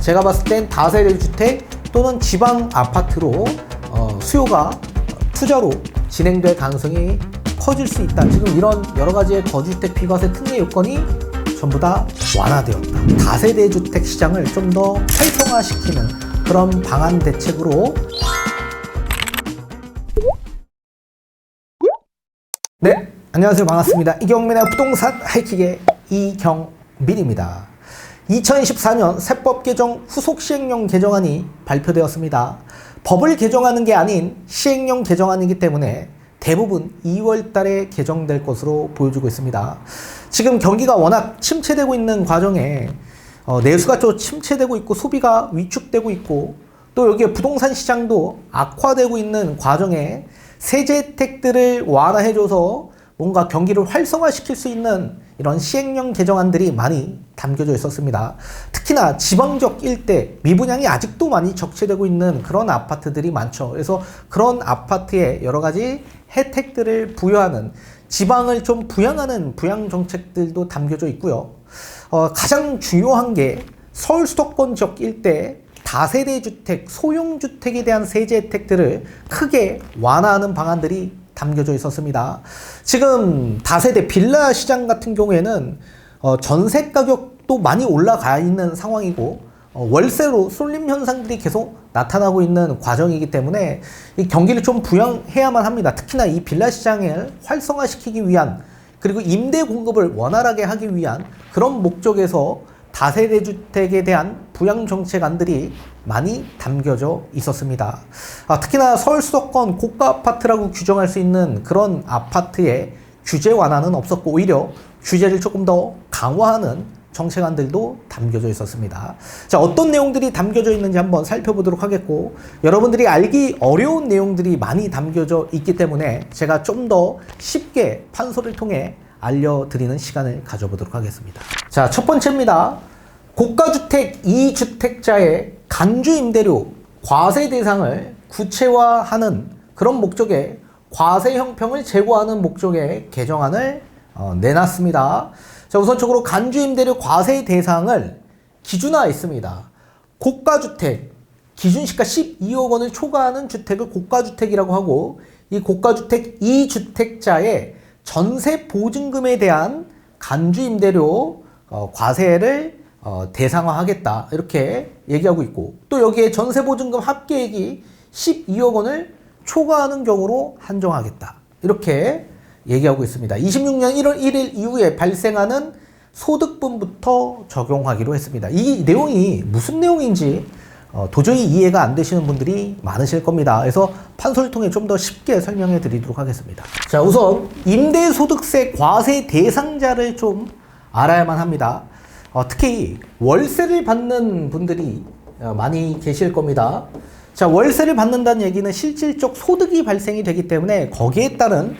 제가 봤을 땐 다세대 주택 또는 지방 아파트로 수요가 투자로 진행될 가능성이 커질 수 있다. 지금 이런 여러 가지의 거주주택 비과세 특례 요건이 전부 다 완화되었다. 다세대 주택 시장을 좀 더 활성화시키는 그런 방안 대책으로. 네, 안녕하세요. 반갑습니다. 이경민의 부동산 하이킥의 이경민입니다. 2024년 세법 개정 후속 시행령 개정안이 발표되었습니다. 법을 개정하는 게 아닌 시행령 개정안이기 때문에 대부분 2월 달에 개정될 것으로 보여지고 있습니다. 지금 경기가 워낙 침체되고 있는 과정에 내수가 좀 침체되고 있고 소비가 위축되고 있고 또 여기에 부동산 시장도 악화되고 있는 과정에 세제 혜택들을 완화해줘서 뭔가 경기를 활성화시킬 수 있는 이런 시행령 개정안들이 많이 담겨져 있었습니다. 특히나 지방적 일대 미분양이 아직도 많이 적체되고 있는 그런 아파트들이 많죠. 그래서 그런 아파트에 여러 가지 혜택들을 부여하는, 지방을 좀 부양하는 부양 정책들도 담겨져 있고요. 가장 중요한 게 서울 수도권 지역 일대 다세대 주택, 소형 주택에 대한 세제 혜택들을 크게 완화하는 방안들이 담겨져 있었습니다. 지금 다세대 빌라 시장 같은 경우에는 전세 가격도 많이 올라가 있는 상황이고 월세로 쏠림 현상들이 계속 나타나고 있는 과정이기 때문에 이 경기를 좀 부양해야만 합니다. 특히나 이 빌라 시장을 활성화시키기 위한, 그리고 임대 공급을 원활하게 하기 위한 그런 목적에서 다세대 주택에 대한 부양 정책안들이 많이 담겨져 있었습니다. 특히나 서울 수도권 고가 아파트라고 규정할 수 있는 그런 아파트에 규제 완화는 없었고 오히려 규제를 조금 더 강화하는 정책안들도 담겨져 있었습니다. 자, 어떤 내용들이 담겨져 있는지 한번 살펴보도록 하겠고, 여러분들이 알기 어려운 내용들이 많이 담겨져 있기 때문에 제가 좀 더 쉽게 판서를 통해 알려드리는 시간을 가져보도록 하겠습니다. 자, 첫 번째입니다. 고가주택 2주택자의 간주임대료 과세 대상을 구체화하는 그런 목적의 과세 형평을 제고하는 목적의 개정안을 내놨습니다. 자, 우선적으로 간주임대료 과세 대상을 기준화했습니다. 고가주택, 기준시가 12억 원을 초과하는 주택을 고가주택이라고 하고, 이 고가주택 2주택자의 전세 보증금에 대한 간주임대료 과세를 대상화하겠다, 이렇게 얘기하고 있고, 또 여기에 전세보증금 합계액이 12억 원을 초과하는 경우로 한정하겠다, 이렇게 얘기하고 있습니다. 26년 1월 1일 이후에 발생하는 소득분부터 적용하기로 했습니다. 이 내용이 무슨 내용인지 도저히 이해가 안 되시는 분들이 많으실 겁니다. 그래서 판서를 통해 좀 더 쉽게 설명해 드리도록 하겠습니다. 자, 우선 임대소득세 과세 대상자를 좀 알아야만 합니다. 특히 월세를 받는 분들이 많이 계실 겁니다. 자, 월세를 받는다는 얘기는 실질적 소득이 발생이 되기 때문에 거기에 따른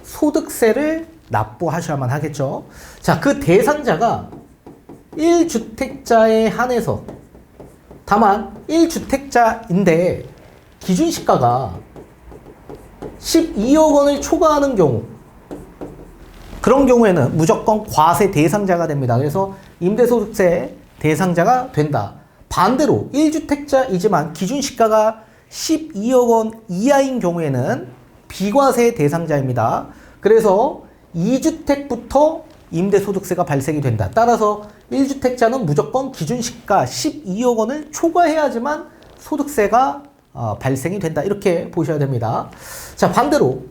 소득세를 납부하셔야만 하겠죠. 자, 그 대상자가 1주택자에 한해서, 다만 1주택자인데 기준시가가 12억 원을 초과하는 경우, 그런 경우에는 무조건 과세 대상자가 됩니다. 그래서 임대소득세 대상자가 된다. 반대로 1주택자이지만 기준시가가 12억 원 이하인 경우에는 비과세 대상자입니다. 그래서 2주택부터 임대소득세가 발생이 된다. 따라서 1주택자는 무조건 기준시가 12억 원을 초과해야지만 소득세가 발생이 된다, 이렇게 보셔야 됩니다. 자, 반대로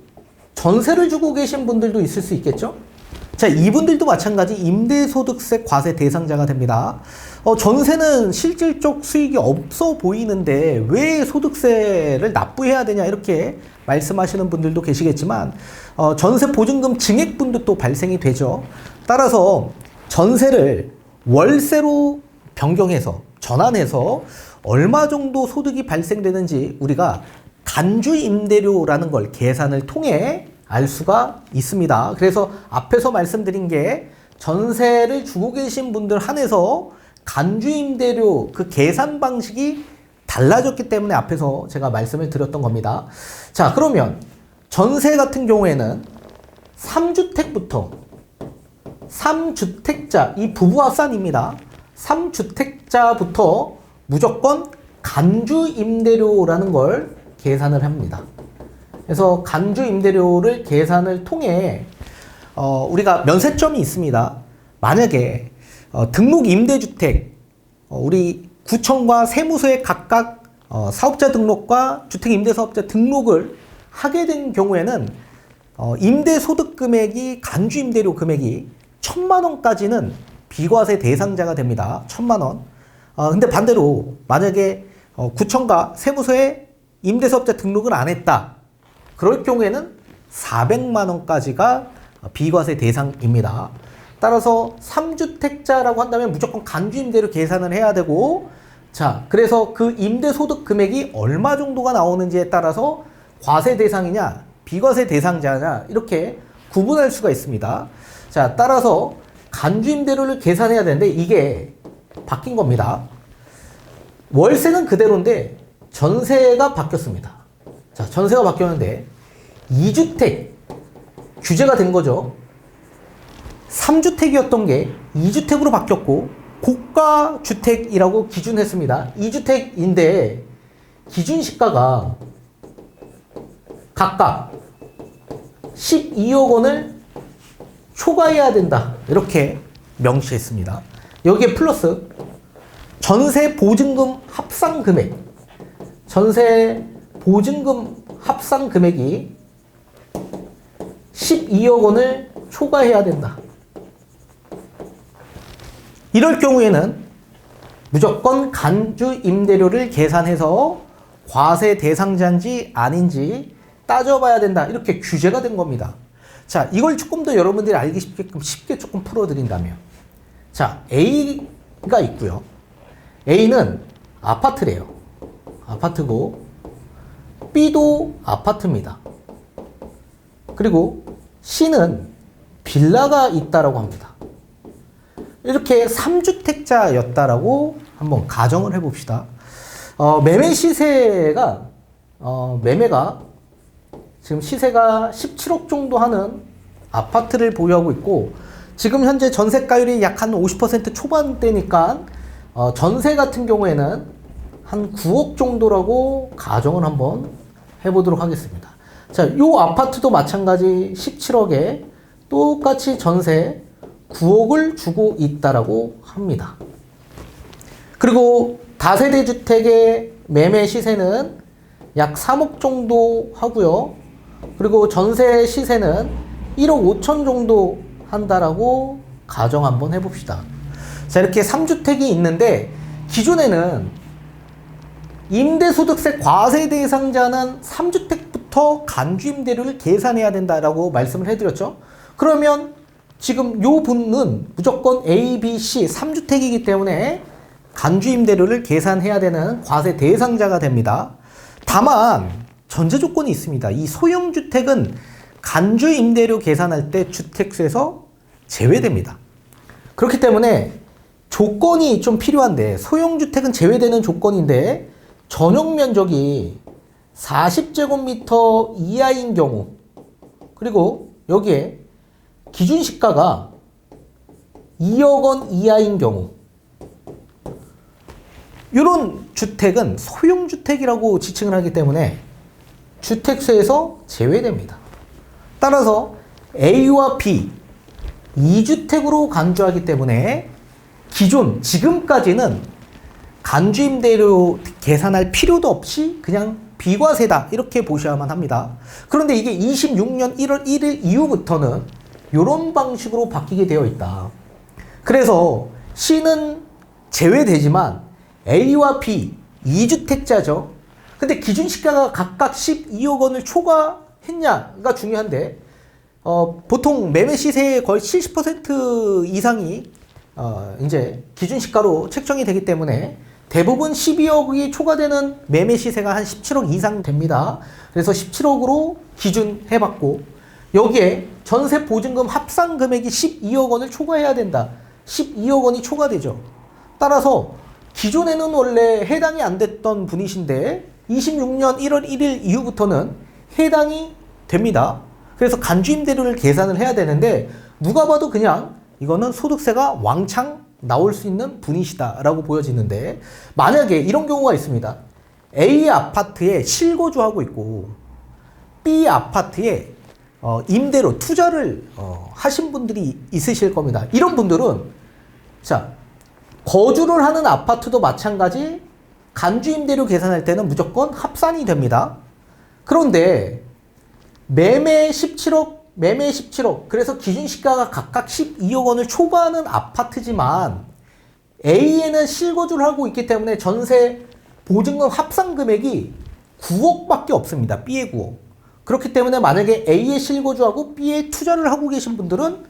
전세를 주고 계신 분들도 있을 수 있겠죠? 자, 이분들도 마찬가지 임대소득세 과세 대상자가 됩니다. 전세는 실질적 수익이 없어 보이는데 왜 소득세를 납부해야 되냐, 이렇게 말씀하시는 분들도 계시겠지만 전세 보증금 증액분도 또 발생이 되죠. 따라서 전세를 월세로 변경해서, 전환해서 얼마 정도 소득이 발생되는지 우리가 간주임대료라는 걸 계산을 통해 알 수가 있습니다. 그래서 앞에서 말씀드린 게 전세를 주고 계신 분들 한해서 간주임대료 그 계산 방식이 달라졌기 때문에 앞에서 제가 말씀을 드렸던 겁니다. 자, 그러면 전세 같은 경우에는 3주택부터 3주택자, 이 부부 합산입니다. 3주택자부터 무조건 간주 임대료라는 걸 계산을 합니다. 그래서 간주 임대료를 계산을 통해 우리가 면세점이 있습니다. 만약에 등록 임대주택 우리 구청과 세무서에 각각 사업자 등록과 주택임대사업자 등록을 하게 된 경우에는 임대소득 금액이 간주 임대료 금액이 1,000만 원까지는 비과세 대상자가 됩니다. 1,000만 원. 근데 반대로 만약에 구청과 세무서에 임대사업자 등록을 안 했다. 그럴 경우에는 400만 원까지가 비과세 대상입니다. 따라서 3주택자라고 한다면 무조건 간주 임대료 계산을 해야 되고, 자, 그래서 그 임대소득 금액이 얼마 정도가 나오는지에 따라서 과세 대상이냐, 비과세 대상자냐, 이렇게 구분할 수가 있습니다. 자, 따라서 간주 임대료를 계산해야 되는데 이게 바뀐 겁니다. 월세는 그대로인데 전세가 바뀌었습니다. 자, 전세가 바뀌었는데 2주택 규제가 된 거죠. 3주택이었던 게 2주택으로 바뀌었고 고가주택이라고 기준했습니다. 2주택인데 기준시가가 각각 12억 원을 초과해야 된다. 이렇게 명시했습니다. 여기에 플러스 전세 보증금 합산 금액. 전세 보증금 합산 금액이 12억 원을 초과해야 된다. 이럴 경우에는 무조건 간주 임대료를 계산해서 과세 대상자인지 아닌지 따져봐야 된다. 이렇게 규제가 된 겁니다. 자, 이걸 조금 더 여러분들이 알기 쉽게끔 쉽게 조금 풀어드린다면, 자, A가 있고요. A는 아파트래요. 아파트고 B도 아파트입니다. 그리고 C는 빌라가 있다라고 합니다. 이렇게 3주택자였다라고 한번 가정을 해봅시다. 매매 시세가 매매가 지금 시세가 17억 정도 하는 아파트를 보유하고 있고, 지금 현재 전세가율이 약 한 50% 초반대니까 전세 같은 경우에는 한 9억 정도라고 가정을 한번 해보도록 하겠습니다. 자, 요 아파트도 마찬가지 17억에 똑같이 전세 9억을 주고 있다라고 합니다. 그리고 다세대 주택의 매매 시세는 약 3억 정도 하고요. 그리고 전세 시세는 1억 5천 정도 한다라고 가정 한번 해봅시다. 자, 이렇게 3주택이 있는데 기존에는 임대소득세 과세 대상자는 3주택부터 간주임대료를 계산해야 된다라고 말씀을 해드렸죠. 그러면 지금 요 분은 무조건 A, B, C 3주택이기 때문에 간주임대료를 계산해야 되는 과세 대상자가 됩니다. 다만 전제 조건이 있습니다. 이 소형주택은 간주임대료 계산할 때 주택수에서 제외됩니다. 그렇기 때문에 조건이 좀 필요한데, 소형주택은 제외되는 조건인데 전용 면적이 40제곱미터 이하인 경우, 그리고 여기에 기준 시가가 2억 원 이하인 경우, 이런 주택은 소형주택이라고 지칭을 하기 때문에 주택수에서 제외됩니다. 따라서 A와 B 2주택으로 간주하기 때문에 지금까지는 간주임대료 계산할 필요도 없이 그냥 비과세다, 이렇게 보셔야만 합니다. 그런데 이게 26년 1월 1일 이후부터는 이런 방식으로 바뀌게 되어 있다. 그래서 C는 제외되지만 A와 B 2주택자죠. 근데 기준시가가 각각 12억 원을 초과했냐가 중요한데, 보통 매매 시세의 거의 70% 이상이 이제 기준시가로 책정이 되기 때문에 대부분 12억이 초과되는 매매 시세가 한 17억 이상 됩니다. 그래서 17억으로 기준해봤고, 여기에 전세 보증금 합산 금액이 12억 원을 초과해야 된다. 12억 원이 초과되죠. 따라서 기존에는 원래 해당이 안 됐던 분이신데 26년 1월 1일 이후부터는 해당이 됩니다. 그래서 간주임대료를 계산을 해야 되는데, 누가 봐도 그냥 이거는 소득세가 왕창 나올 수 있는 분이시다라고 보여지는데, 만약에 이런 경우가 있습니다. A 아파트에 실거주하고 있고 B 아파트에 임대로 투자를 하신 분들이 있으실 겁니다. 이런 분들은 자, 거주를 하는 아파트도 마찬가지 간주 임대료 계산할 때는 무조건 합산이 됩니다. 그런데 매매 17억, 그래서 기준시가가 각각 12억 원을 초과하는 아파트지만 A에는 실거주를 하고 있기 때문에 전세 보증금 합산 금액이 9억밖에 없습니다. B의 9억. 그렇기 때문에 만약에 A에 실거주하고 B에 투자를 하고 계신 분들은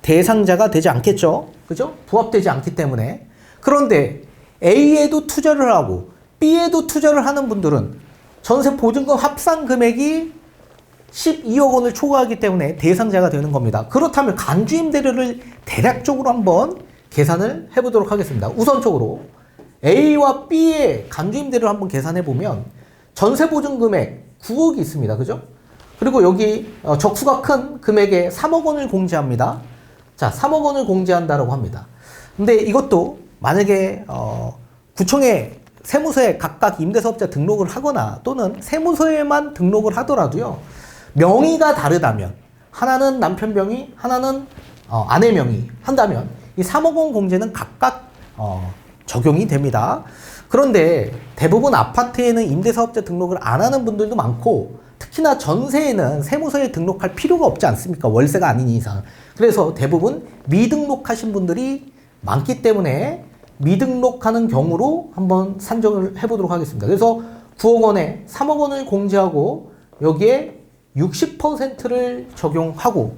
대상자가 되지 않겠죠. 그죠? 부합되지 않기 때문에. 그런데 A에도 투자를 하고 B에도 투자를 하는 분들은 전세 보증금 합산 금액이 12억 원을 초과하기 때문에 대상자가 되는 겁니다. 그렇다면 간주 임대료를 대략적으로 한번 계산을 해보도록 하겠습니다. 우선적으로 A와 B의 간주 임대료를 한번 계산해 보면 전세 보증 금액 9억이 있습니다. 그죠? 그리고 여기 적수가 큰 금액에 3억 원을 공제합니다. 자, 3억 원을 공제한다라고 합니다. 근데 이것도 만약에 구청에 세무서에 각각 임대사업자 등록을 하거나 또는 세무서에만 등록을 하더라도요, 명의가 다르다면, 하나는 남편 명의, 하나는 아내 명의 한다면 이 3억 원 공제는 각각 적용이 됩니다. 그런데 대부분 아파트에는 임대사업자 등록을 안 하는 분들도 많고, 특히나 전세에는 세무서에 등록할 필요가 없지 않습니까? 월세가 아닌 이상. 그래서 대부분 미등록하신 분들이 많기 때문에 미등록하는 경우로 한번 산정을 해보도록 하겠습니다. 그래서 9억 원에 3억 원을 공제하고 여기에 60%를 적용하고,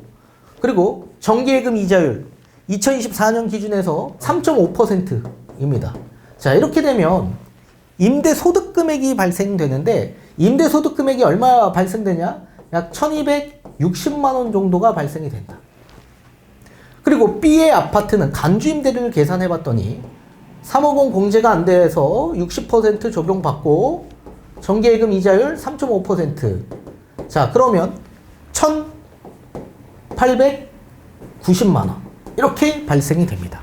그리고 정기예금 이자율 2024년 기준에서 3.5%입니다. 자, 이렇게 되면 임대소득 금액이 발생되는데, 임대소득 금액이 얼마 발생되냐? 약 1260만 원 정도가 발생이 된다. 그리고 B의 아파트는 간주 임대료를 계산해 봤더니 3억 원 공제가 안 돼서 60% 적용받고 정기예금 이자율 3.5%. 자, 그러면 1,890만 원 이렇게 발생이 됩니다.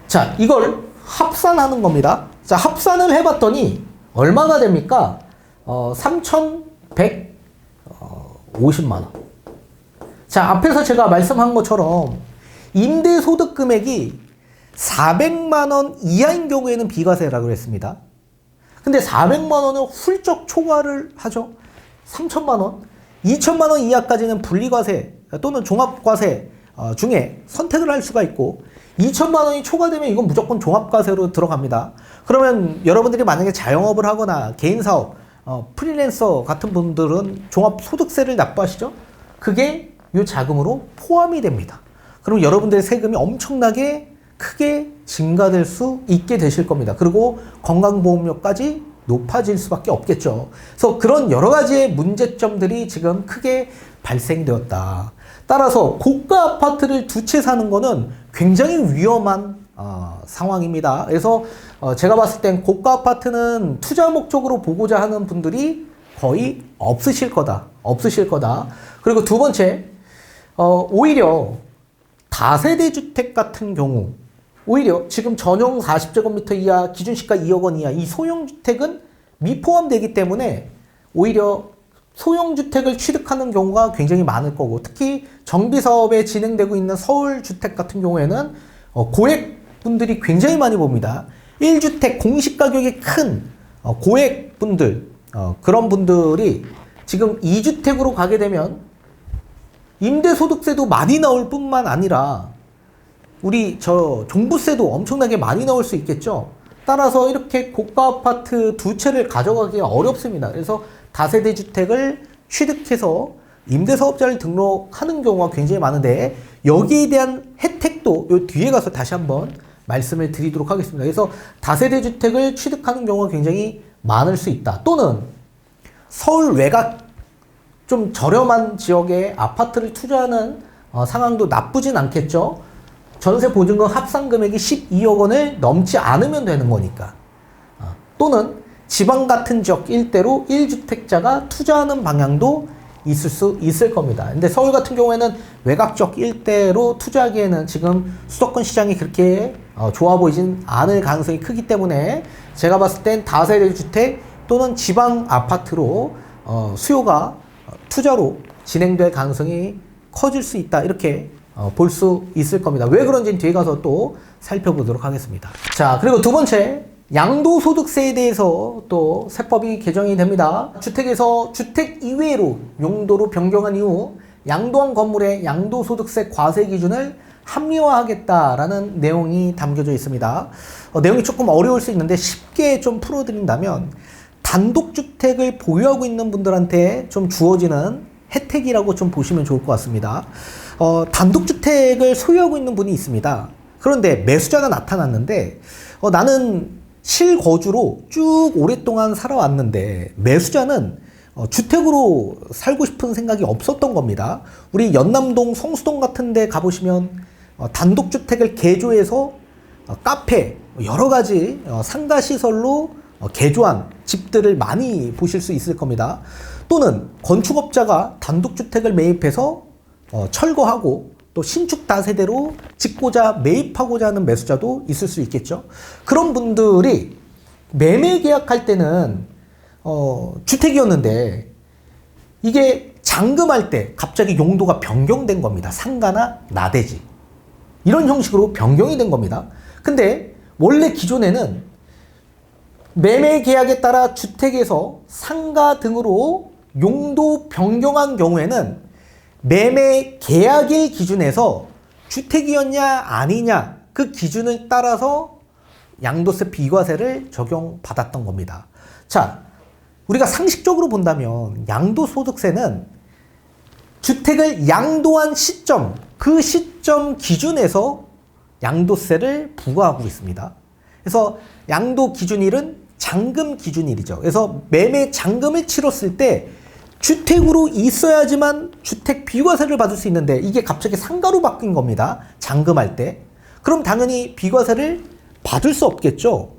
자, 이걸 합산하는 겁니다. 자, 합산을 해봤더니 얼마가 됩니까? 3,150만 원. 자, 앞에서 제가 말씀한 것처럼 임대소득 금액이 400만 원 이하인 경우에는 비과세라고 했습니다. 근데 400만 원을 훌쩍 초과를 하죠. 3천만 원, 2천만 원 이하까지는 분리과세 또는 종합과세 중에 선택을 할 수가 있고, 2천만 원이 초과되면 이건 무조건 종합과세로 들어갑니다. 그러면 여러분들이 만약에 자영업을 하거나 개인사업, 프리랜서 같은 분들은 종합소득세를 납부하시죠? 그게 이 자금으로 포함이 됩니다. 그럼 여러분들의 세금이 엄청나게 크게 증가될 수 있게 되실 겁니다. 그리고 건강보험료까지 높아질 수밖에 없겠죠. 그래서 그런 여러 가지의 문제점들이 지금 크게 발생되었다. 따라서 고가 아파트를 두 채 사는 거는 굉장히 위험한 상황입니다. 그래서 제가 봤을 땐 고가 아파트는 투자 목적으로 보고자 하는 분들이 거의 없으실 거다. 그리고 두 번째, 오히려 다세대 주택 같은 경우, 오히려 지금 전용 40제곱미터 이하, 기준시가 2억 원 이하 이 소형주택은 미포함되기 때문에 오히려 소형주택을 취득하는 경우가 굉장히 많을 거고, 특히 정비사업에 진행되고 있는 서울주택 같은 경우에는 고액분들이 굉장히 많이 봅니다. 1주택 공시가격이 큰 고액분들, 그런 분들이 지금 2주택으로 가게 되면 임대소득세도 많이 나올 뿐만 아니라 우리 종부세도 엄청나게 많이 나올 수 있겠죠. 따라서 이렇게 고가 아파트 두 채를 가져가기가 어렵습니다. 그래서 다세대 주택을 취득해서 임대사업자를 등록하는 경우가 굉장히 많은데, 여기에 대한 혜택도 요 뒤에 가서 다시 한번 말씀을 드리도록 하겠습니다. 그래서 다세대 주택을 취득하는 경우가 굉장히 많을 수 있다. 또는 서울 외곽 좀 저렴한 지역에 아파트를 투자하는 상황도 나쁘진 않겠죠. 전세 보증금 합산 금액이 12억 원을 넘지 않으면 되는 거니까. 또는 지방 같은 지역 일대로 1주택자가 투자하는 방향도 있을 수 있을 겁니다. 근데 서울 같은 경우에는 외곽적 일대로 투자하기에는 지금 수도권 시장이 그렇게 좋아 보이진 않을 가능성이 크기 때문에 제가 봤을 땐 다세대 주택 또는 지방 아파트로 수요가 투자로 진행될 가능성이 커질 수 있다, 이렇게 볼 수 있을 겁니다. 왜 그런지는 뒤에 가서 또 살펴보도록 하겠습니다. 자, 그리고 두 번째, 양도소득세에 대해서 또 세법이 개정이 됩니다. 주택에서 주택 이외로 용도로 변경한 이후 양도한 건물의 양도소득세 과세 기준을 합리화하겠다라는 내용이 담겨져 있습니다. 내용이 조금 어려울 수 있는데 쉽게 좀 풀어드린다면, 단독주택을 보유하고 있는 분들한테 좀 주어지는 혜택이라고 좀 보시면 좋을 것 같습니다. 단독주택을 소유하고 있는 분이 있습니다. 그런데 매수자가 나타났는데 나는 실거주로 쭉 오랫동안 살아왔는데 매수자는 주택으로 살고 싶은 생각이 없었던 겁니다. 우리 연남동, 성수동 같은 데 가보시면 단독주택을 개조해서 카페, 여러 가지 상가시설로 개조한 집들을 많이 보실 수 있을 겁니다. 또는 건축업자가 단독주택을 매입해서 철거하고 또 신축 다세대로 짓고자 매입하고자 하는 매수자도 있을 수 있겠죠. 그런 분들이 매매 계약할 때는 주택이었는데 이게 잔금할 때 갑자기 용도가 변경된 겁니다. 상가나 나대지, 이런 형식으로 변경이 된 겁니다. 근데 원래 기존에는 매매 계약에 따라 주택에서 상가 등으로 용도 변경한 경우에는 매매 계약일 기준에서 주택이었냐 아니냐 그 기준을 따라서 양도세 비과세를 적용받았던 겁니다. 자, 우리가 상식적으로 본다면 양도소득세는 주택을 양도한 시점, 그 시점 기준에서 양도세를 부과하고 있습니다. 그래서 양도 기준일은 잔금 기준일이죠. 그래서 매매 잔금을 치렀을 때 주택으로 있어야지만 주택 비과세를 받을 수 있는데 이게 갑자기 상가로 바뀐 겁니다. 잔금할 때. 그럼 당연히 비과세를 받을 수 없겠죠.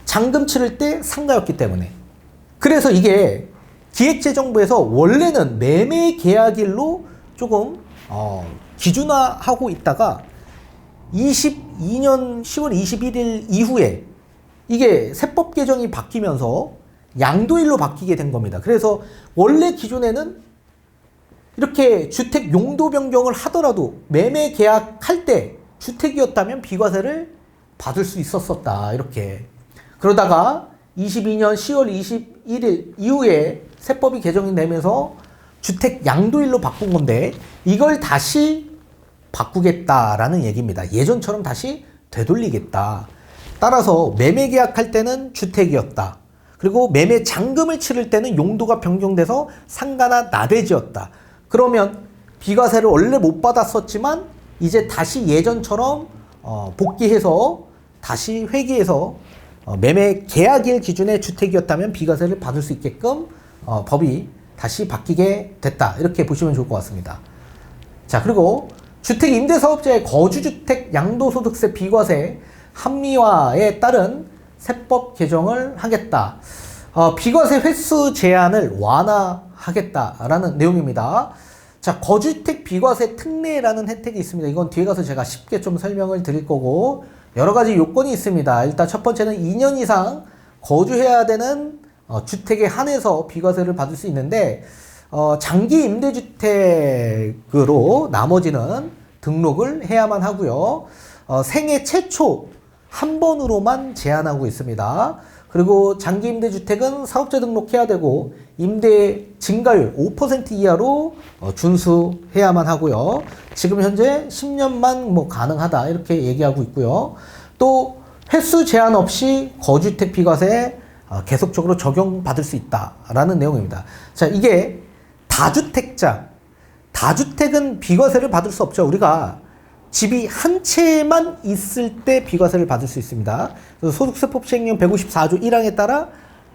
잔금 치를 때 상가였기 때문에. 그래서 이게 기획재정부에서 원래는 매매 계약일로 조금 기준화하고 있다가 22년 10월 21일 이후에 이게 세법 개정이 바뀌면서 양도일로 바뀌게 된 겁니다. 그래서 원래 기존에는 이렇게 주택 용도 변경을 하더라도 매매 계약할 때 주택이었다면 비과세를 받을 수 있었었다, 이렇게. 그러다가 22년 10월 21일 이후에 세법이 개정이 되면서 주택 양도일로 바꾼 건데 이걸 다시 바꾸겠다라는 얘기입니다. 예전처럼 다시 되돌리겠다. 따라서 매매 계약할 때는 주택이었다. 그리고 매매 잔금을 치를 때는 용도가 변경돼서 상가나 나대지였다. 그러면 비과세를 원래 못 받았었지만 이제 다시 예전처럼 복귀해서 다시 회계해서 매매 계약일 기준의 주택이었다면 비과세를 받을 수 있게끔 법이 다시 바뀌게 됐다, 이렇게 보시면 좋을 것 같습니다. 자, 그리고 주택임대사업자의 거주주택 양도소득세 비과세 합리화에 따른 세법 개정을 하겠다. 비과세 횟수 제한을 완화하겠다라는 내용입니다. 자, 거주주택 비과세 특례라는 혜택이 있습니다. 이건 뒤에 가서 제가 쉽게 좀 설명을 드릴 거고, 여러 가지 요건이 있습니다. 일단 첫 번째는 2년 이상 거주해야 되는 주택에 한해서 비과세를 받을 수 있는데, 장기 임대주택으로 나머지는 등록을 해야만 하고요. 생애 최초 한 번으로만 제한하고 있습니다. 그리고 장기 임대주택은 사업자 등록해야 되고 임대 증가율 5% 이하로 준수해야만 하고요. 지금 현재 10년만 뭐 가능하다, 이렇게 얘기하고 있고요. 또 횟수 제한 없이 거주주택 비과세 계속적으로 적용받을 수 있다라는 내용입니다. 자, 이게 다주택은 비과세를 받을 수 없죠. 우리가 집이 한 채만 있을 때 비과세를 받을 수 있습니다. 그래서 소득세법 시행령 154조 1항에 따라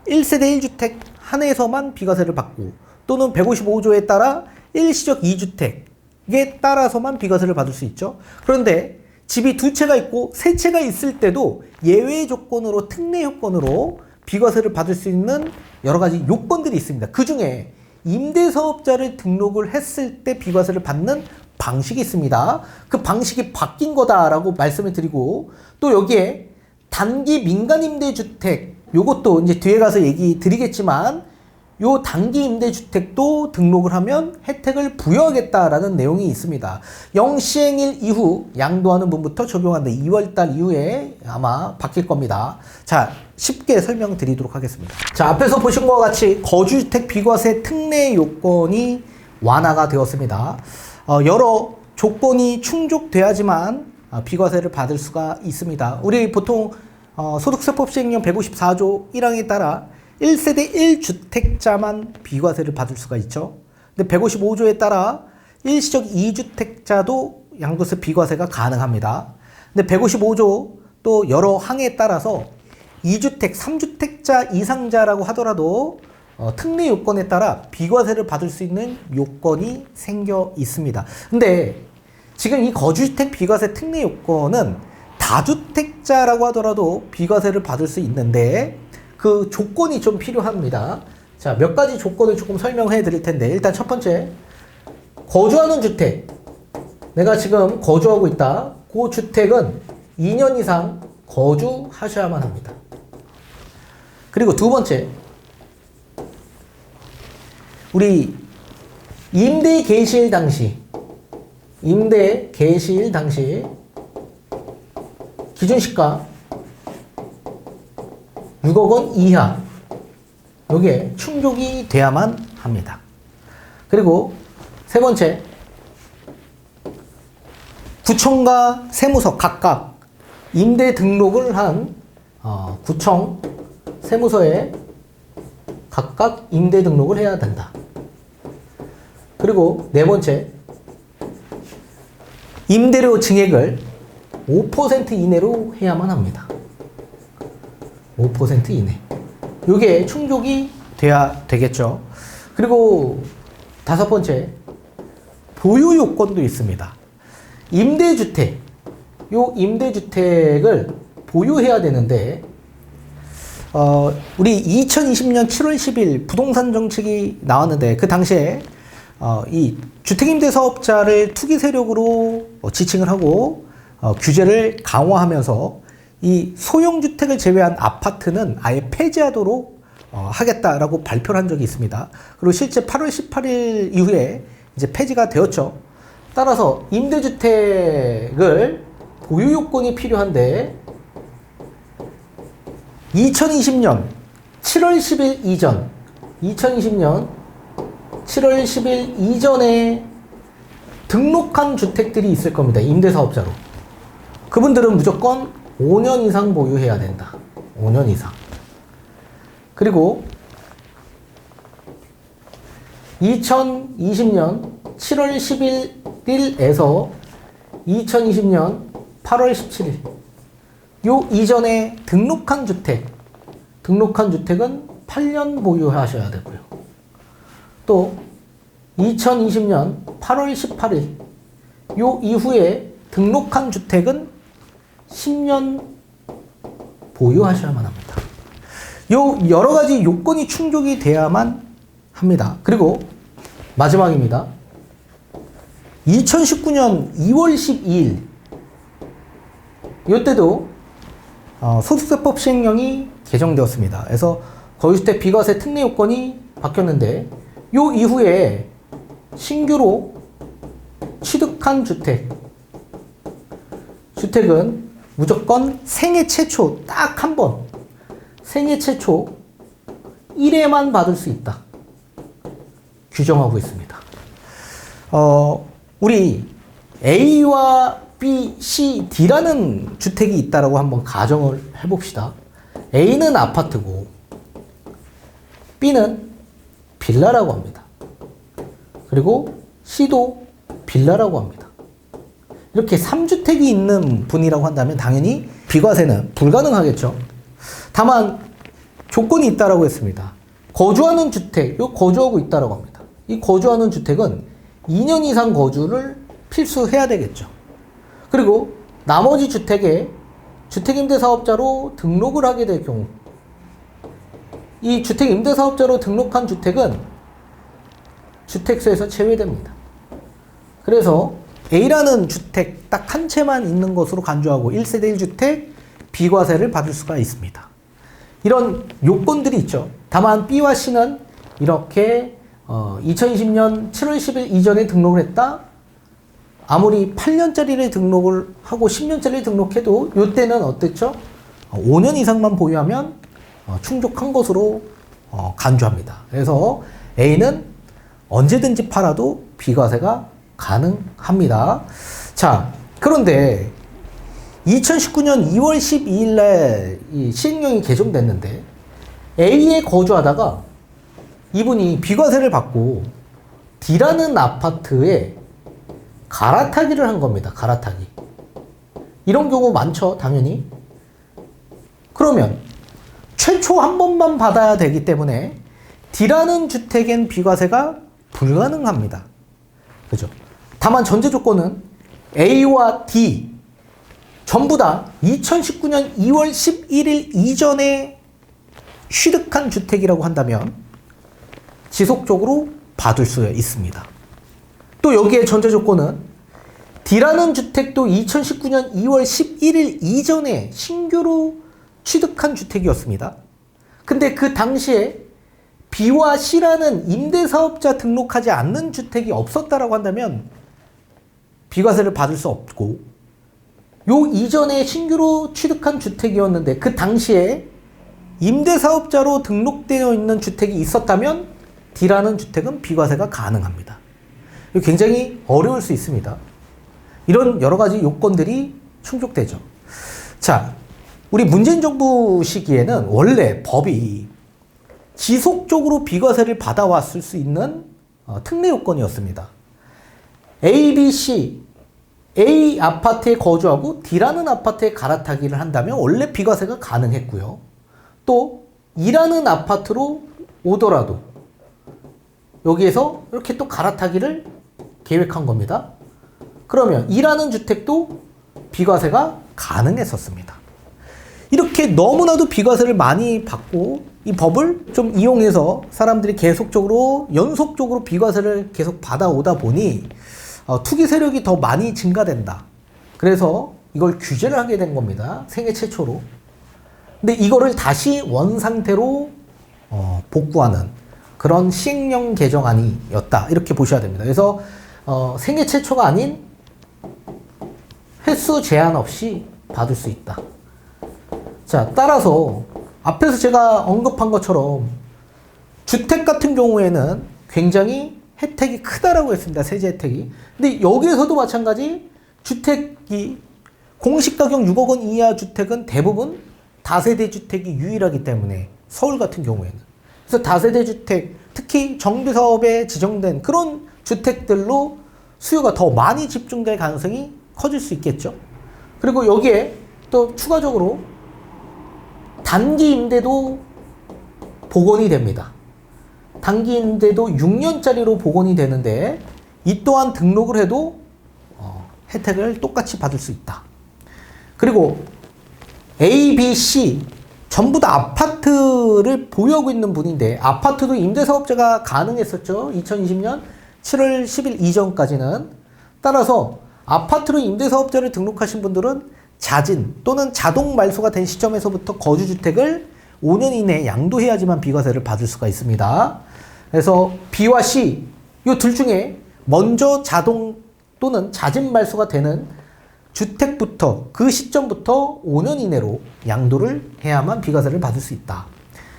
1세대 1주택 한해서만 비과세를 받고, 또는 155조에 따라 일시적 2주택에 따라서만 비과세를 받을 수 있죠. 그런데 집이 두 채가 있고 세 채가 있을 때도 예외 조건으로, 특례 요건으로 비과세를 받을 수 있는 여러 가지 요건들이 있습니다. 그 중에 임대사업자를 등록을 했을 때 비과세를 받는 방식이 있습니다. 그 방식이 바뀐 거다라고 말씀을 드리고, 또 여기에 단기 민간임대주택, 요것도 이제 뒤에 가서 얘기 드리겠지만, 요 단기 임대주택도 등록을 하면 혜택을 부여하겠다라는 내용이 있습니다. 영시행일 이후 양도하는 분부터 적용한다. 2월달 이후에 아마 바뀔 겁니다. 자, 쉽게 설명드리도록 하겠습니다. 자, 앞에서 보신 것과 같이 거주주택 비과세 특례 요건이 완화가 되었습니다. 여러 조건이 충족돼야지만 비과세를 받을 수가 있습니다. 우리 보통 소득세법 시행령 154조 1항에 따라 1세대 1주택자만 비과세를 받을 수가 있죠. 근데 155조에 따라 일시적 2주택자도 양도세 비과세가 가능합니다. 근데 155조 또 여러 항에 따라서 2주택, 3주택자 이상자라고 하더라도 특례 요건에 따라 비과세를 받을 수 있는 요건이 생겨 있습니다. 근데 지금 이 거주주택 비과세 특례 요건은 다주택자라고 하더라도 비과세를 받을 수 있는데 그 조건이 좀 필요합니다. 자, 몇 가지 조건을 조금 설명해 드릴 텐데, 일단 첫 번째, 거주하는 주택. 내가 지금 거주하고 있다. 그 주택은 2년 이상 거주하셔야만 합니다. 그리고 두 번째, 우리 임대 개시일 당시 기준 시가 6억 원 이하, 요게 충족이 돼야만 합니다. 그리고 세 번째, 구청과 세무서 각각 임대 등록을 한 구청, 세무서에 각각 임대 등록을 해야 된다. 그리고 네 번째, 임대료 증액을 5% 이내로 해야만 합니다. 5% 이내. 요게 충족이 돼야 되겠죠. 그리고 다섯 번째, 보유 요건도 있습니다. 임대주택. 요 임대주택을 보유해야 되는데, 우리 2020년 7월 10일 부동산 정책이 나왔는데, 그 당시에 이 주택임대사업자를 투기 세력으로 지칭을 하고 규제를 강화하면서 이 소형주택을 제외한 아파트는 아예 폐지하도록 하겠다라고 발표를 한 적이 있습니다. 그리고 실제 8월 18일 이후에 이제 폐지가 되었죠. 따라서 임대주택을 보유 요건이 필요한데 2020년 7월 10일 이전, 2020년 7월 10일 이전에 등록한 주택들이 있을 겁니다. 임대사업자로. 그분들은 무조건 5년 이상 보유해야 된다. 5년 이상. 그리고 2020년 7월 11일에서 2020년 8월 17일 요 이전에 등록한 주택은 8년 보유하셔야 되고요. 또 2020년 8월 18일 요 이후에 등록한 주택은 10년 보유하셔야만 합니다. 요 여러 가지 요건이 충족이 돼야만 합니다. 그리고 마지막입니다. 2019년 2월 12일 요때도 소득세법 시행령이 개정되었습니다. 그래서 거주주택 비과세 특례 요건이 바뀌었는데 요 이후에 신규로 취득한 주택은 무조건 생애 최초 딱 한 번, 생애 최초 1회만 받을 수 있다. 규정하고 있습니다. 우리 A와 B, C, D라는 주택이 있다라고 한번 가정을 해봅시다. A는 아파트고 B는 빌라라고 합니다. 그리고 C도 빌라라고 합니다. 이렇게 3주택이 있는 분이라고 한다면 당연히 비과세는 불가능하겠죠. 다만 조건이 있다라고 했습니다. 거주하는 주택, 요 거주하고 있다라고 합니다. 이 거주하는 주택은 2년 이상 거주를 필수해야 되겠죠. 그리고 나머지 주택에 주택임대사업자로 등록을 하게 될 경우 이 주택임대사업자로 등록한 주택은 주택수에서 제외됩니다. 그래서 A라는 주택 딱 한 채만 있는 것으로 간주하고 1세대 1주택 비과세를 받을 수가 있습니다. 이런 요건들이 있죠. 다만 B와 C는 이렇게 2020년 7월 10일 이전에 등록을 했다. 아무리 8년짜리를 등록을 하고 10년짜리를 등록해도 이때는 어땠죠? 5년 이상만 보유하면 충족한 것으로 간주합니다. 그래서 A는 언제든지 팔아도 비과세가 가능합니다. 자, 그런데 2019년 2월 12일 날 이 시행령이 개정됐는데 A에 거주하다가 이분이 비과세를 받고 D라는 아파트에 갈아타기를 한 겁니다. 갈아타기. 이런 경우 많죠, 당연히. 그러면 최초 한 번만 받아야 되기 때문에 D라는 주택엔 비과세가 불가능합니다. 그죠? 다만 전제 조건은 A와 D 전부 다 2019년 2월 11일 이전에 취득한 주택이라고 한다면 지속적으로 받을 수 있습니다. 또 여기에 전제 조건은 D라는 주택도 2019년 2월 11일 이전에 신규로 취득한 주택이었습니다. 근데 그 당시에 B와 C라는 임대사업자 등록하지 않는 주택이 없었다라고 한다면 비과세를 받을 수 없고, 요 이전에 신규로 취득한 주택이었는데 그 당시에 임대사업자로 등록되어 있는 주택이 있었다면 D라는 주택은 비과세가 가능합니다. 굉장히 어려울 수 있습니다. 이런 여러 가지 요건들이 충족되죠. 자, 우리 문재인 정부 시기에는 원래 법이 지속적으로 비과세를 받아왔을 수 있는 특례 요건이었습니다. A, B, C, A 아파트에 거주하고 D라는 아파트에 갈아타기를 한다면 원래 비과세가 가능했고요. 또 E라는 아파트로 오더라도 여기에서 이렇게 또 갈아타기를 계획한 겁니다. 그러면 E라는 주택도 비과세가 가능했었습니다. 이렇게 너무나도 비과세를 많이 받고 이 법을 좀 이용해서 사람들이 계속적으로 연속적으로 비과세를 계속 받아오다 보니 투기 세력이 더 많이 증가된다. 그래서 이걸 규제를 하게 된 겁니다. 생애 최초로. 근데 이거를 다시 원상태로 복구하는 그런 시행령 개정안이었다. 이렇게 보셔야 됩니다. 그래서 생애 최초가 아닌 횟수 제한 없이 받을 수 있다. 자, 따라서 앞에서 제가 언급한 것처럼 주택 같은 경우에는 굉장히 혜택이 크다라고 했습니다. 세제 혜택이. 근데 여기에서도 마찬가지 주택이 공시가격 6억 원 이하 주택은 대부분 다세대 주택이 유일하기 때문에 서울 같은 경우에는. 그래서 다세대 주택, 특히 정비사업에 지정된 그런 주택들로 수요가 더 많이 집중될 가능성이 커질 수 있겠죠. 그리고 여기에 또 추가적으로 단기 임대도 복원이 됩니다. 단기 임대도 6년짜리로 복원이 되는데 이 또한 등록을 해도 혜택을 똑같이 받을 수 있다. 그리고 A, B, C 전부 다 아파트를 보유하고 있는 분인데 아파트도 임대사업자가 가능했었죠. 2020년 7월 10일 이전까지는. 따라서 아파트로 임대사업자를 등록하신 분들은 자진 또는 자동 말소가 된 시점에서부터 거주주택을 5년 이내에 양도해야지만 비과세를 받을 수가 있습니다. 그래서 B와 C 이 둘 중에 먼저 자동 또는 자진 말소가 되는 주택부터 그 시점부터 5년 이내로 양도를 해야만 비과세를 받을 수 있다.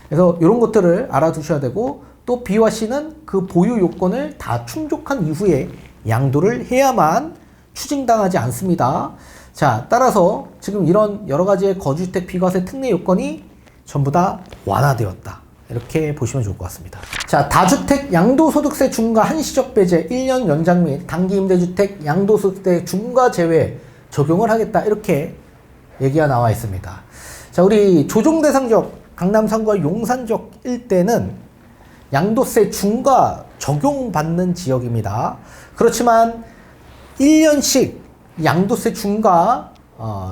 그래서 이런 것들을 알아두셔야 되고, 또 B와 C는 그 보유 요건을 다 충족한 이후에 양도를 해야만 추징당하지 않습니다. 자, 따라서 지금 이런 여러 가지의 거주주택 비과세 특례 요건이 전부 다 완화되었다. 이렇게 보시면 좋을 것 같습니다. 자, 다주택 양도소득세 중과 한시적 배제 1년 연장 및 단기임대주택 양도소득세 중과 제외 적용을 하겠다. 이렇게 얘기가 나와 있습니다. 자, 우리 조정대상적 강남 상구와 용산적 일대는 양도세 중과 적용받는 지역입니다. 그렇지만 1년씩 양도세 중과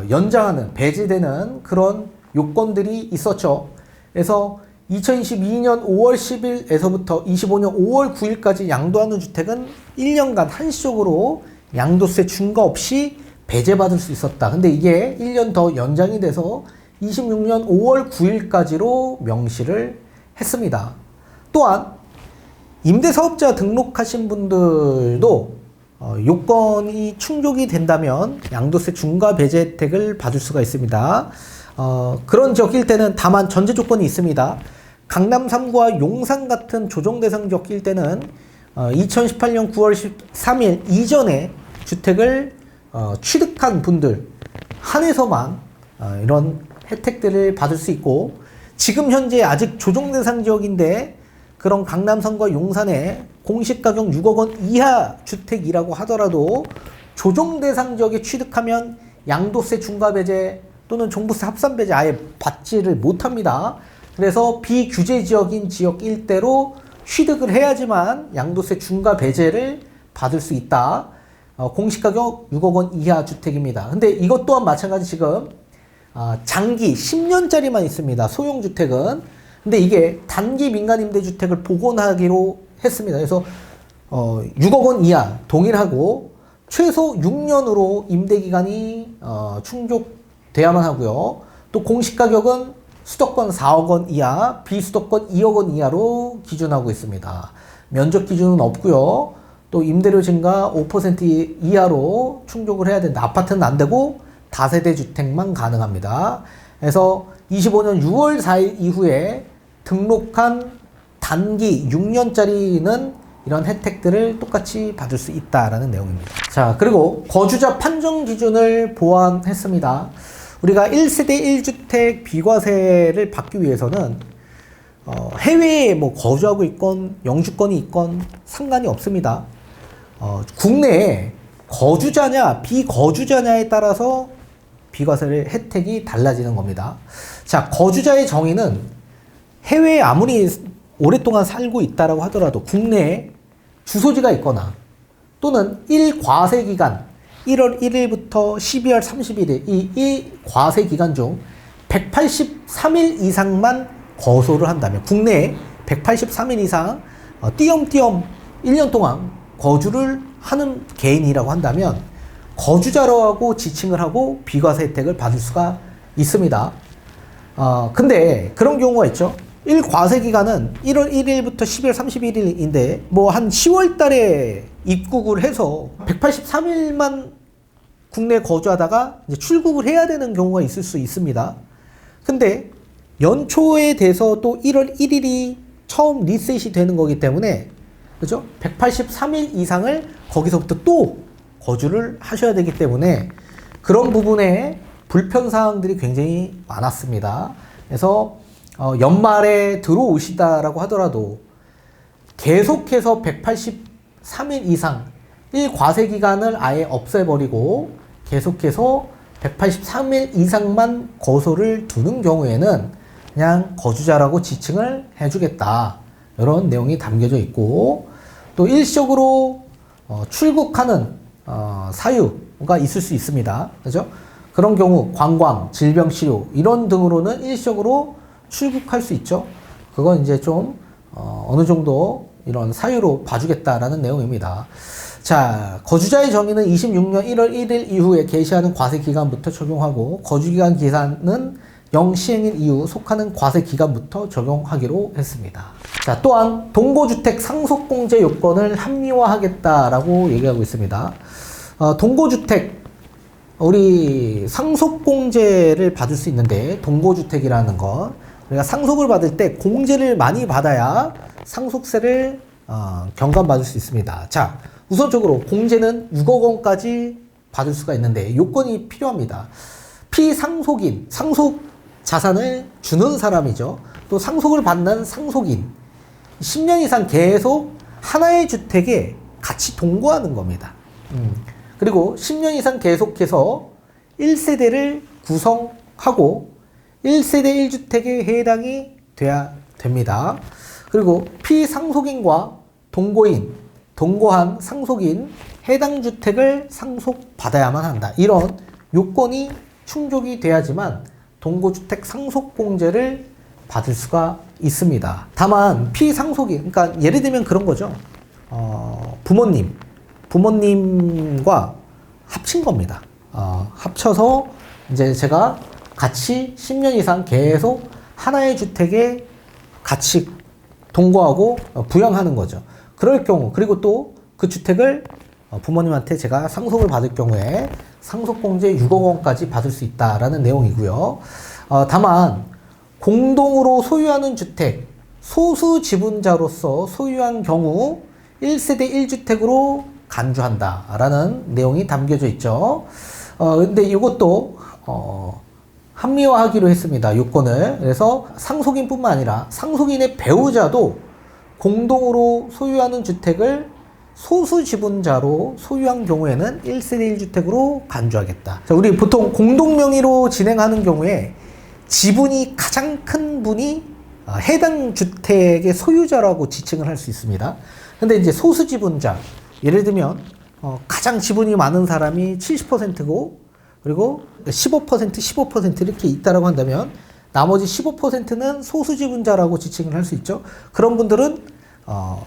연장하는 배제되는 그런 요건들이 있었죠. 그래서 2022년 5월 10일에서부터 25년 5월 9일까지 양도하는 주택은 1년간 한시적으로 양도세 중과 없이 배제받을 수 있었다. 근데 이게 1년 더 연장이 돼서 26년 5월 9일까지로 명시를 했습니다. 또한 임대사업자 등록하신 분들도 요건이 충족이 된다면 양도세 중과 배제 혜택을 받을 수가 있습니다. 그런 지역일 때는 다만 전제 조건이 있습니다. 강남 3구와 용산 같은 조정 대상 지역일 때는 2018년 9월 13일 이전에 주택을 취득한 분들 한해서만 이런 혜택들을 받을 수 있고, 지금 현재 아직 조정 대상 지역인데 그런 강남 3구와 용산에 공시가격 6억 원 이하 주택이라고 하더라도 조정 대상 지역에 취득하면 양도세 중과 배제 또는 종부세 합산 배제 아예 받지를 못합니다. 그래서 비규제 지역인 지역 일대로 취득을 해야지만 양도세 중과 배제를 받을 수 있다. 공시가격 6억 원 이하 주택입니다. 근데 이것 또한 마찬가지 지금 장기 10년짜리만 있습니다. 소형주택은. 근데 이게 단기 민간임대주택을 복원하기로 했습니다. 그래서 6억 원 이하 동일하고 최소 6년으로 임대기간이 충족돼야만 하고요. 또 공시가격은 수도권 4억 원 이하, 비수도권 2억 원 이하로 기준하고 있습니다. 면적 기준은 없고요. 또 임대료 증가 5% 이하로 충족을 해야 된다. 아파트는 안 되고 다세대 주택만 가능합니다. 그래서 25년 6월 4일 이후에 등록한 단기 6년짜리는 이런 혜택들을 똑같이 받을 수 있다라는 내용입니다. 자, 그리고 거주자 판정 기준을 보완했습니다. 우리가 1세대 1주택 비과세를 받기 위해서는 해외에 뭐 거주하고 있건 영주권이 있건 상관이 없습니다. 국내에 거주자냐 비거주자냐에 따라서 비과세를 혜택이 달라지는 겁니다. 자, 거주자의 정의는 해외에 아무리 오랫동안 살고 있다라고 하더라도 국내에 주소지가 있거나 또는 1과세 기간 1월 1일부터 12월 31일 이 과세 기간 중 183일 이상만 거소를 한다면, 국내에 183일 이상 띄엄띄엄 1년 동안 거주를 하는 개인이라고 한다면 거주자라고 지칭을 하고 비과세 혜택을 받을 수가 있습니다. 근데 그런 경우가 있죠. 1과세 기간은 1월 1일부터 12월 31일인데 뭐 한 10월 달에 입국을 해서 183일만 국내에 거주하다가 이제 출국을 해야 되는 경우가 있을 수 있습니다. 근데 연초에 돼서 또 1월 1일이 처음 리셋이 되는 거기 때문에, 그죠? 183일 이상을 거기서부터 또 거주를 하셔야 되기 때문에 그런 부분에 불편사항들이 굉장히 많았습니다. 그래서 연말에 들어오시다라고 하더라도 계속해서 183일 이상 1과세 기간을 아예 없애버리고 계속해서 183일 이상만 거소를 두는 경우에는 그냥 거주자라고 지칭을 해주겠다, 이런 내용이 담겨져 있고, 또 일시적으로 출국하는 사유가 있을 수 있습니다. 그죠? 그런 경우 관광, 질병치료 이런 등으로는 일시적으로 출국할 수 있죠. 그건 이제 좀 어느 정도 이런 사유로 봐주겠다라는 내용입니다. 자, 거주자의 정의는 26년 1월 1일 이후에 개시하는 과세 기간부터 적용하고, 거주기간 기간은 영시행일 이후 속하는 과세 기간부터 적용하기로 했습니다. 자, 또한 동거주택 상속공제 요건을 합리화하겠다라고 얘기하고 있습니다. 동거주택, 우리 상속공제를 받을 수 있는데, 동거주택이라는 건 우리가 상속을 받을 때 공제를 많이 받아야 상속세를 경감받을 수 있습니다. 자, 우선적으로 공제는 6억 원까지 받을 수가 있는데 요건이 필요합니다. 피상속인, 상속 자산을 주는 사람이죠. 또 상속을 받는 상속인, 10년 이상 계속 하나의 주택에 같이 동거하는 겁니다. 그리고 10년 이상 계속해서 1세대를 구성하고 1세대 1주택에 해당이 돼야 됩니다. 그리고 피상속인과 동거인, 동거한 상속인 해당 주택을 상속받아야만 한다. 이런 요건이 충족이 돼야지만 동거주택 상속공제를 받을 수가 있습니다. 다만 피상속인, 그러니까 예를 들면 그런 거죠. 부모님과 합친 겁니다. 합쳐서 이제 제가 같이 10년 이상 계속 하나의 주택에 같이 동거하고 부양하는 거죠. 그럴 경우, 그리고 또 그 주택을 부모님한테 제가 상속을 받을 경우에 상속공제 6억 원까지 받을 수 있다라는 내용이고요. 다만 공동으로 소유하는 주택, 소수 지분자로서 소유한 경우 1세대 1주택으로 간주한다라는 내용이 담겨져 있죠. 근데 이것도 합리화하기로 했습니다. 요건을. 그래서 상속인뿐만 아니라 상속인의 배우자도 공동으로 소유하는 주택을 소수 지분자로 소유한 경우에는 1세대 1주택으로 간주하겠다. 자, 우리 보통 공동명의로 진행하는 경우에 지분이 가장 큰 분이 해당 주택의 소유자라고 지칭을 할 수 있습니다. 근데 이제 소수 지분자, 예를 들면 가장 지분이 많은 사람이 70%고 그리고 15% 이렇게 있다라고 한다면 나머지 15%는 소수 지분자라고 지칭을 할 수 있죠. 그런 분들은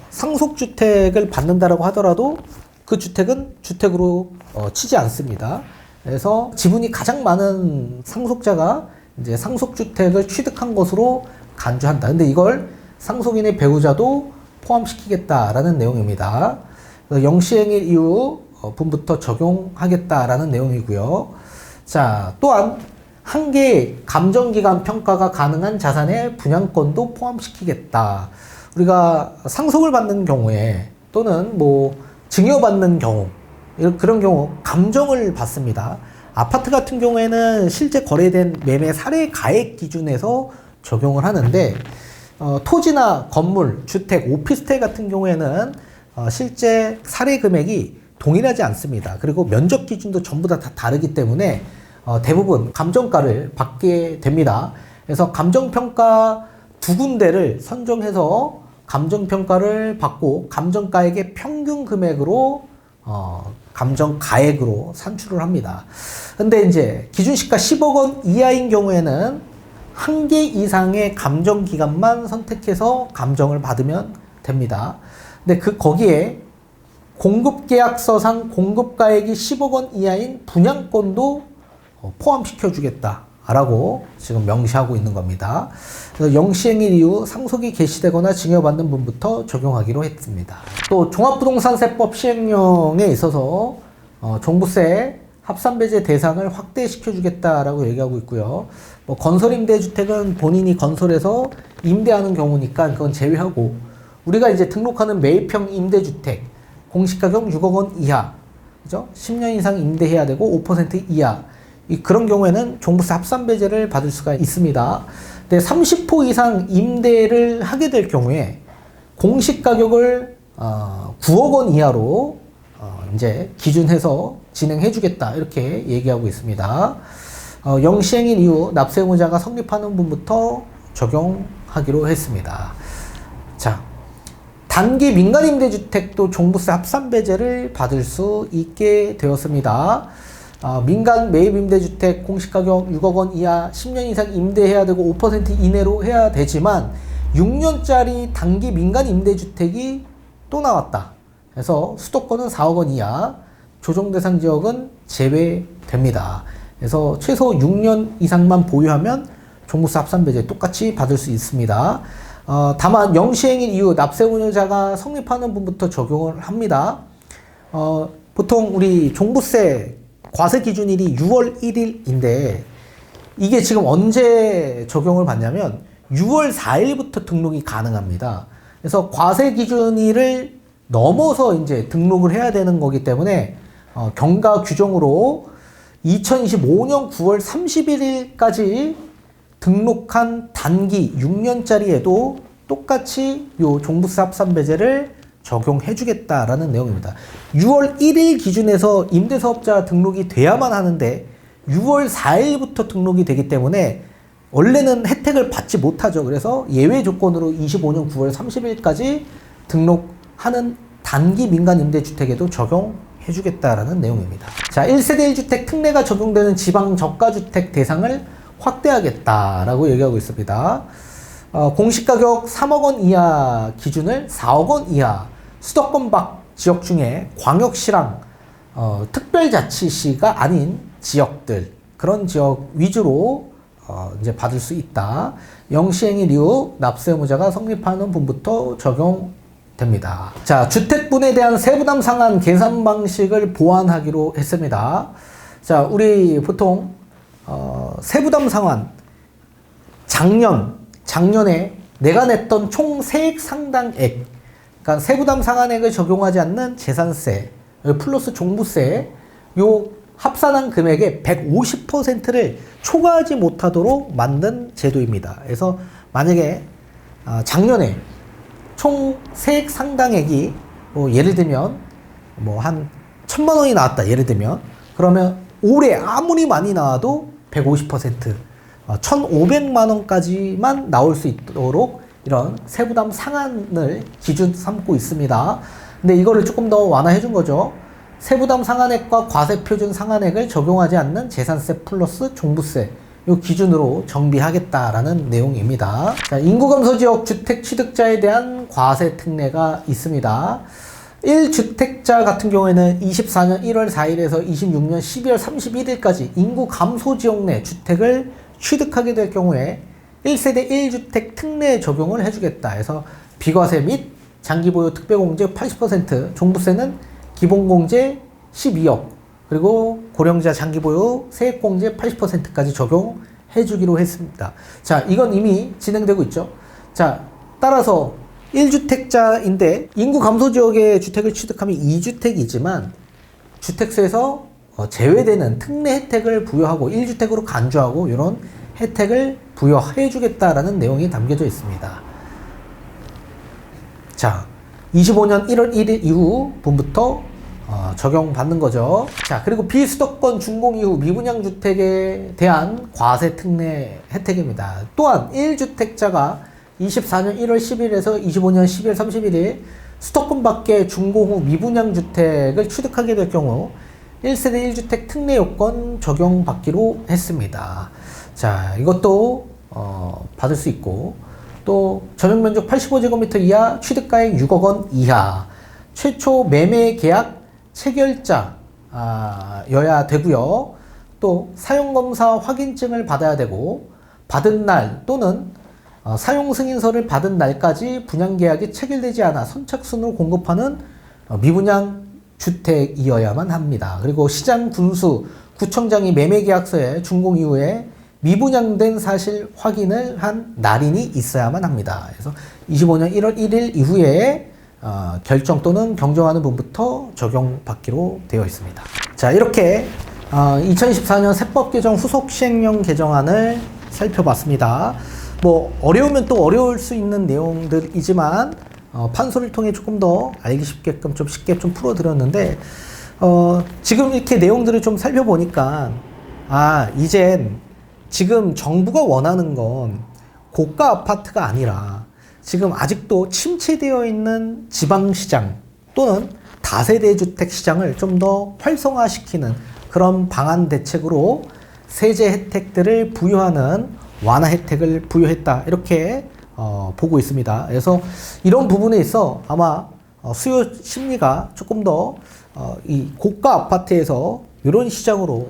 상속주택을 받는다라고 하더라도 그 주택은 주택으로 치지 않습니다. 그래서 지분이 가장 많은 상속자가 이제 상속주택을 취득한 것으로 간주한다. 근데 이걸 상속인의 배우자도 포함시키겠다라는 내용입니다. 영시행일 이후 분부터 적용하겠다라는 내용이고요. 자, 또한 한 개의 감정기간 평가가 가능한 자산의 분양권도 포함시키겠다. 우리가 상속을 받는 경우에 또는 뭐 증여받는 경우, 그런 경우 감정을 받습니다. 아파트 같은 경우에는 실제 거래된 매매 사례 가액 기준에서 적용을 하는데 토지나 건물, 주택, 오피스텔 같은 경우에는 실제 사례 금액이 동일하지 않습니다. 그리고 면적 기준도 전부 다 다르기 때문에 대부분 감정가를 받게 됩니다. 그래서 감정평가 두 군데를 선정해서 감정평가를 받고 감정가액의 평균 금액으로 감정가액으로 산출을 합니다. 근데 이제 기준시가 10억 원 이하인 경우에는 한 개 이상의 감정기간만 선택해서 감정을 받으면 됩니다. 근데 거기에 공급계약서상 공급가액이 10억 원 이하인 분양권도 포함시켜 주겠다라고 지금 명시하고 있는 겁니다. 그래서 영시행일 이후 상속이 개시되거나 증여받는 분부터 적용하기로 했습니다. 또 종합부동산세법 시행령에 있어서 종부세 합산배제 대상을 확대시켜 주겠다라고 얘기하고 있고요. 뭐 건설임대주택은 본인이 건설해서 임대하는 경우니까 그건 제외하고 우리가 이제 등록하는 매입형 임대주택 공시가격 6억 원 이하, 그죠? 10년 이상 임대해야 되고 5% 이하. 그런 경우에는 종부세 합산배제를 받을 수가 있습니다. 근데 30호 이상 임대를 하게 될 경우에 공시가격을 9억 원 이하로 이제 기준해서 진행해주겠다 이렇게 얘기하고 있습니다. 영시행일 이후 납세 의무자가 성립하는 분부터 적용하기로 했습니다. 자, 단기 민간임대주택도 종부세 합산배제를 받을 수 있게 되었습니다. 민간 매입임대주택 공시가격 6억 원 이하 10년 이상 임대해야 되고 5% 이내로 해야 되지만 6년짜리 단기 민간임대주택이 또 나왔다. 그래서 수도권은 4억 원 이하, 조정대상 지역은 제외됩니다. 그래서 최소 6년 이상만 보유하면 종부세 합산배제 똑같이 받을 수 있습니다. 다만 영시행일 이후 납세의무자가 성립하는 분부터 적용을 합니다. 보통 우리 종부세 과세 기준일이 6월 1일인데 이게 지금 언제 적용을 받냐면 6월 4일부터 등록이 가능합니다. 그래서 과세 기준일을 넘어서 이제 등록을 해야 되는 거기 때문에 경과 규정으로 2025년 9월 31일까지 등록한 단기 6년짜리에도 똑같이 요 종부세 합산배제를 적용해 주겠다라는 내용입니다. 6월 1일 기준에서 임대사업자 등록이 돼야만 하는데 6월 4일부터 등록이 되기 때문에 원래는 혜택을 받지 못하죠. 그래서 예외 조건으로 25년 9월 30일까지 등록하는 단기 민간 임대주택에도 적용해 주겠다라는 내용입니다. 자, 1세대 1주택 특례가 적용되는 지방 저가주택 대상을 확대하겠다라고 얘기하고 있습니다. 공시가격 3억 원 이하 기준을 4억 원 이하 수도권 밖 지역 중에 광역시랑 특별자치시가 아닌 지역들, 그런 지역 위주로 이제 받을 수 있다. 영시행일 이후 납세 의무자가 성립하는 분부터 적용됩니다. 자, 주택분에 대한 세부담 상한 계산 방식을 보완하기로 했습니다. 자, 우리 보통 세부담 상환 작년에 내가 냈던 총 세액 상당액, 그러니까 세부담 상환액을 적용하지 않는 재산세 플러스 종부세 요 합산한 금액의 150%를 초과하지 못하도록 만든 제도입니다. 그래서 만약에 작년에 총 세액 상당액이 예를 들면 한 1,000만 원이 나왔다 예를 들면, 그러면 올해 아무리 많이 나와도 150% 1,500만 원까지만 나올 수 있도록 이런 세부담 상한을 기준 삼고 있습니다. 근데 이거를 조금 더 완화해 준 거죠. 세부담 상한액과 과세표준 상한액을 적용하지 않는 재산세 플러스 종부세 요 기준으로 정비하겠다라는 내용입니다. 자, 인구감소 지역 주택 취득자에 대한 과세 특례가 있습니다. 1주택자 같은 경우에는 24년 1월 4일에서 26년 12월 31일까지 인구 감소 지역 내 주택을 취득하게 될 경우에 1세대 1주택 특례 적용을 해주겠다 해서 비과세 및 장기보유 특별공제 80%, 종부세는 기본공제 12억, 그리고 고령자 장기보유 세액공제 80%까지 적용해주기로 했습니다. 자, 이건 이미 진행되고 있죠. 자, 따라서 1주택자인데 인구 감소 지역의 주택을 취득하면 2주택이지만 주택세에서 제외되는 특례 혜택을 부여하고 1주택으로 간주하고 이런 혜택을 부여해 주겠다라는 내용이 담겨져 있습니다. 자, 25년 1월 1일 이후 분부터 적용받는 거죠. 자, 그리고 비수도권 준공 이후 미분양 주택에 대한 과세 특례 혜택입니다. 또한 1주택자가 24년 1월 10일에서 25년 12월 31일 수도권 밖에 준공 후 미분양 주택을 취득하게 될 경우 1세대 1주택 특례 요건 적용받기로 했습니다. 자, 이것도 받을 수 있고, 또 전용 면적 85제곱미터 이하, 취득가액 6억 원 이하, 최초 매매 계약 체결자여야 되고요. 또 사용검사 확인증을 받아야 되고, 받은 날 또는 사용 승인서를 받은 날까지 분양계약이 체결되지 않아 선착순으로 공급하는 미분양 주택이어야만 합니다. 그리고 시장 군수 구청장이 매매계약서에 준공 이후에 미분양된 사실 확인을 한 날인이 있어야만 합니다. 그래서 25년 1월 1일 이후에 결정 또는 경정하는 분부터 적용받기로 되어 있습니다. 자, 이렇게 2014년 세법 개정 후속 시행령 개정안을 살펴봤습니다. 뭐 어려우면 또 어려울 수 있는 내용들이지만 판소리를 통해 조금 더 알기 쉽게끔 좀 쉽게 좀 풀어드렸는데, 지금 이렇게 내용들을 좀 살펴보니까 이젠 지금 정부가 원하는 건 고가 아파트가 아니라 지금 아직도 침체되어 있는 지방시장 또는 다세대 주택 시장을 좀 더 활성화시키는 그런 방안 대책으로 세제 혜택들을 부여하는 완화 혜택을 부여했다, 이렇게 보고 있습니다. 그래서 이런 부분에 있어 아마 수요 심리가 조금 더 이 고가 아파트에서 이런 시장으로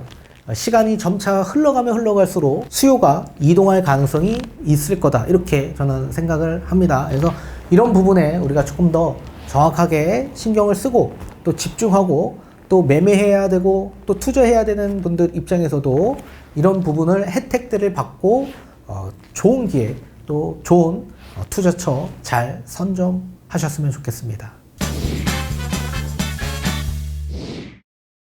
시간이 점차 흘러가면 흘러갈수록 수요가 이동할 가능성이 있을 거다, 이렇게 저는 생각을 합니다. 그래서 이런 부분에 우리가 조금 더 정확하게 신경을 쓰고 또 집중하고 또 매매해야 되고 또 투자해야 되는 분들 입장에서도 이런 부분을 혜택들을 받고 좋은 기회 또 좋은 투자처 잘 선점하셨으면 좋겠습니다.